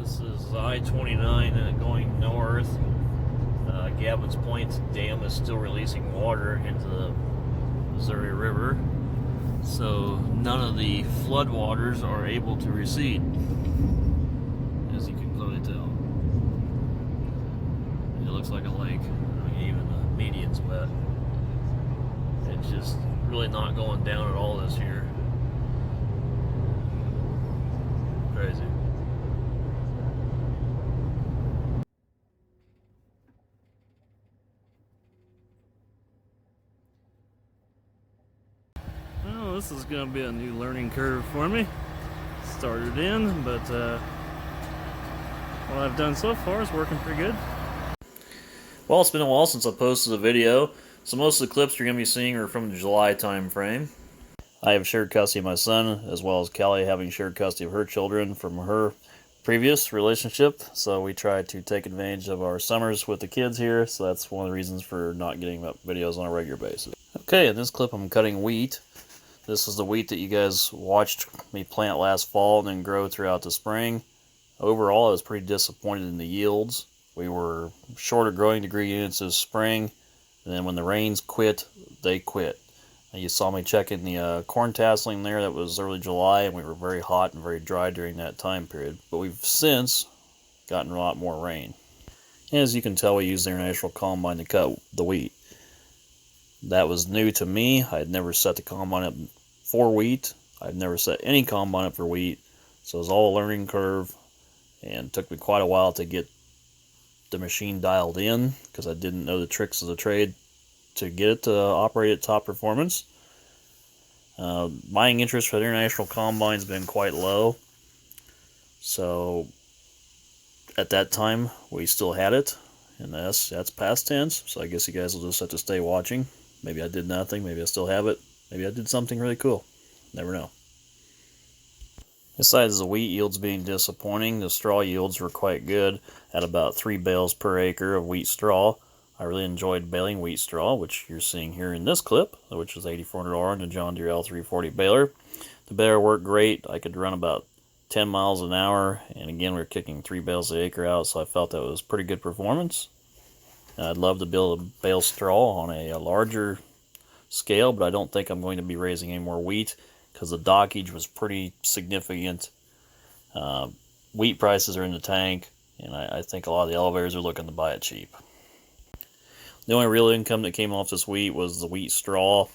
This is I-29 going north. Gabbins Point Dam is still releasing water into the Missouri River, so none of the floodwaters are able to recede, as you can clearly tell. It looks like a lake. I mean, even the median's wet. It's just really not going down at all this year. Crazy. Well, this is going to be a new learning curve for me. Started in, but what I've done so far is working pretty good. Well, it's been a while since I posted a video, so most of the clips you're going to be seeing are from the July time frame. I have shared custody of my son, as well as Kelly having shared custody of her children from her previous relationship, so we try to take advantage of our summers with the kids here, so that's one of the reasons for not getting up videos on a regular basis. Okay, in this clip I'm cutting wheat. This is the wheat that you guys watched me plant last fall and then grow throughout the spring. Overall, I was pretty disappointed in the yields. We were short of growing degree units this spring, and then when the rains quit, they quit. You saw me checking the corn tasseling there. That was early July, and we were very hot and very dry during that time period. But we've since gotten a lot more rain. And as you can tell, we used the International Combine to cut the wheat. That was new to me. I had never set the combine up for wheat. I've never set any combine up for wheat. So it was all a learning curve, and it took me quite a while to get the machine dialed in because I didn't know the tricks of the trade to get it to operate at top performance. Buying interest for the International Combine has been quite low. So at that time, we still had it. And that's past tense. So I guess you guys will just have to stay watching. Maybe I did nothing. Maybe I still have it. Maybe I did something really cool. Never know. Besides the wheat yields being disappointing, the straw yields were quite good at about 3 bales per acre of wheat straw. I really enjoyed baling wheat straw, which you're seeing here in this clip, which is 8400R and the John Deere L340 baler. The baler worked great. I could run about 10 miles an hour, and again, we were kicking 3 bales an acre out, so I felt that was pretty good performance. I'd love to be able to bale straw on a larger scale, but I don't think I'm going to be raising any more wheat because the dockage was pretty significant. Wheat prices are in the tank, and I think a lot of the elevators are looking to buy it cheap. The only real income that came off this wheat was the wheat straw.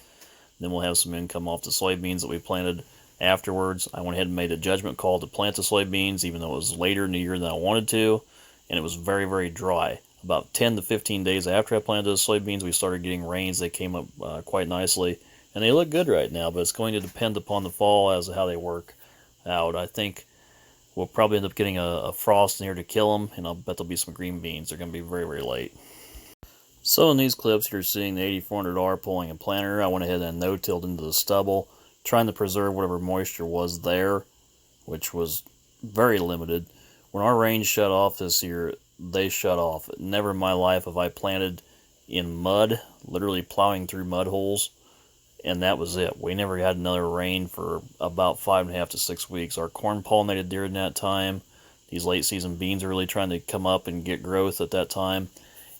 Then we'll have some income off the soybeans that we planted afterwards. I went ahead and made a judgment call to plant the soybeans, even though it was later in the year than I wanted to, and it was very, very dry. About 10 to 15 days after I planted those soybeans, we started getting rains. They came up quite nicely, and they look good right now, but it's going to depend upon the fall as to how they work out. I think we'll probably end up getting a frost in here to kill them, and I'll bet there'll be some green beans. They're going to be very, very late. So in these clips, you're seeing the 8400R pulling a planter. I went ahead and no-tilled into the stubble, trying to preserve whatever moisture was there, which was very limited. When our rain shut off this year, they shut off. Never in my life have I planted in mud, literally plowing through mud holes, and that was it. We never had another rain for about 5.5 to 6 weeks. Our corn pollinated during that time. These late season beans are really trying to come up and get growth at that time.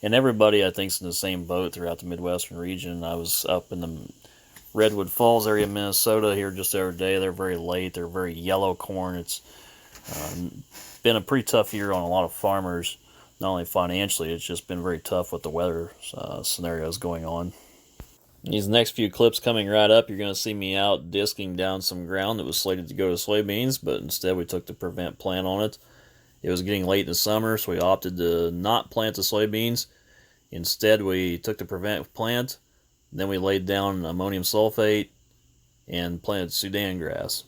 And everybody, I think, is in the same boat throughout the Midwestern region. I was up in the Redwood Falls area of Minnesota here just the other day. They're very late. They're very yellow corn. It's been a pretty tough year on a lot of farmers, not only financially, it's just been very tough with the weather scenarios going on. These next few clips coming right up, you're going to see me out disking down some ground that was slated to go to soybeans, but instead we took the prevent plant on it. It was getting late in the summer, so we opted to not plant the soybeans. Instead, we took the prevent plant, then we laid down ammonium sulfate and planted Sudan grass.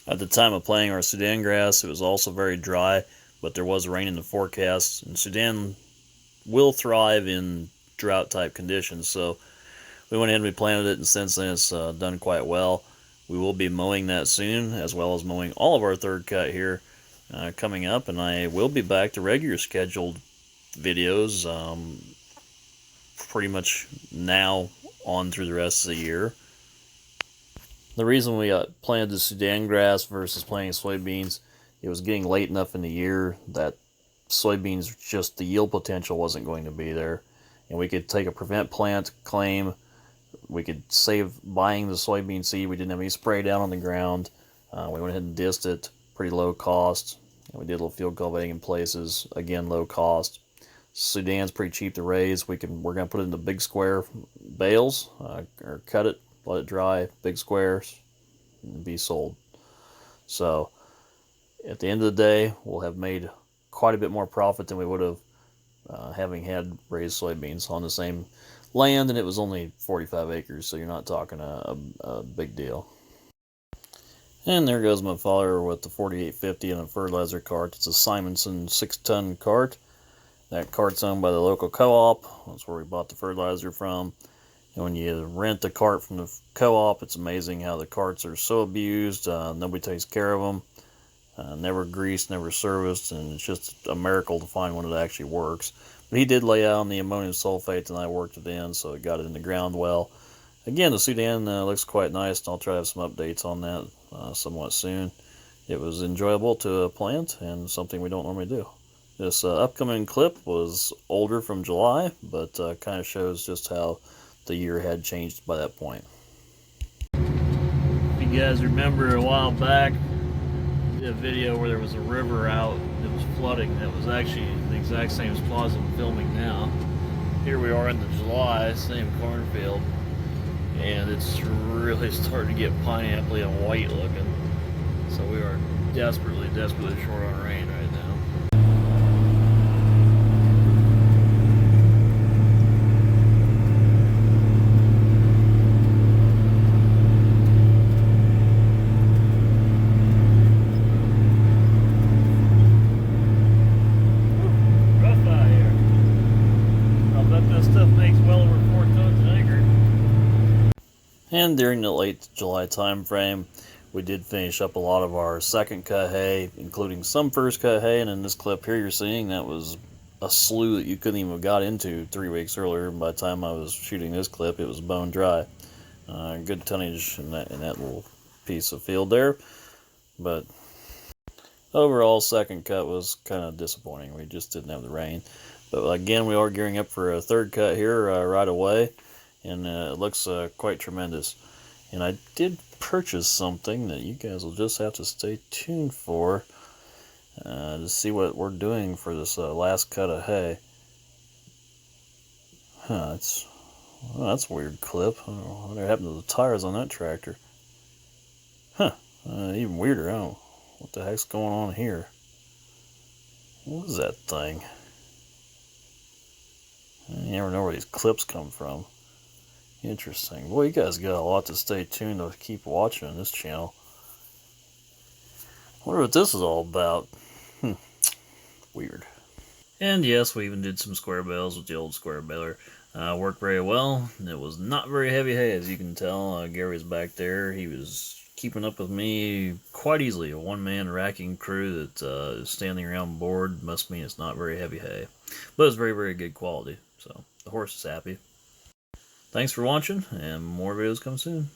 At the time of planting our Sudan grass, it was also very dry, but there was rain in the forecast, and Sudan will thrive in drought-type conditions, so we went ahead and we planted it, and since then it's done quite well. We will be mowing that soon, as well as mowing all of our third cut here coming up, and I will be back to regular scheduled videos pretty much now on through the rest of the year. The reason we planted the Sudan grass versus planting soybeans it was getting late enough in the year that soybeans, just the yield potential wasn't going to be there. And we could take a prevent plant claim. We could save buying the soybean seed. We didn't have any spray down on the ground. We went ahead and dissed it, pretty low cost. And we did a little field cultivating in places, again low cost. Sudan's pretty cheap to raise. We're gonna put it into big square bales, or cut it, let it dry, big squares, and be sold. So at the end of the day, we'll have made quite a bit more profit than we would have having had raised soybeans on the same land, and it was only 45 acres, so you're not talking a big deal. And there goes my father with the 4850 and a fertilizer cart. It's a Simonson 6-ton cart. That cart's owned by the local co-op. That's where we bought the fertilizer from. And when you rent the cart from the co-op, it's amazing how the carts are so abused. Nobody takes care of them. Never greased, never serviced, and it's just a miracle to find one that actually works. But he did lay out on the ammonium sulfate, and I worked it in, so it got it in the ground well. Again, the Sudan looks quite nice, and I'll try to have some updates on that somewhat soon. It was enjoyable to plant, and something we don't normally do. This upcoming clip was older, from July, but kind of shows just how the year had changed by that point. If you guys remember a while back, I did a video where there was a river out that was flooding. That was actually the exact same spot I'm filming now. Here we are in the July, same cornfield, and it's really starting to get pineapple and white looking. So we are desperately short on rain right now. And during the late July time frame, we did finish up a lot of our second cut hay, including some first cut hay. And in this clip here you're seeing, that was a slough that you couldn't even have got into 3 weeks earlier. And by the time I was shooting this clip, it was bone dry. Good tonnage in that little piece of field there. But overall, second cut was kind of disappointing. We just didn't have the rain. But again, we are gearing up for a third cut here right away. And it looks quite tremendous. And I did purchase something that you guys will just have to stay tuned for to see what we're doing for this last cut of hay. That's a weird clip. I don't know what happened to the tires on that tractor. Even weirder. I don't know what the heck's going on here. What is that thing? You never know where these clips come from. Interesting. Boy, you guys got a lot to stay tuned to keep watching on this channel. Wonder what this is all about. Weird. And yes, we even did some square bales with the old square baler. Worked very well. It was not very heavy hay, as you can tell. Gary's back there. He was keeping up with me quite easily. A one-man racking crew that is standing around bored must mean it's not very heavy hay. But it's very, very good quality. So the horse is happy. Thanks for watching, and more videos come soon.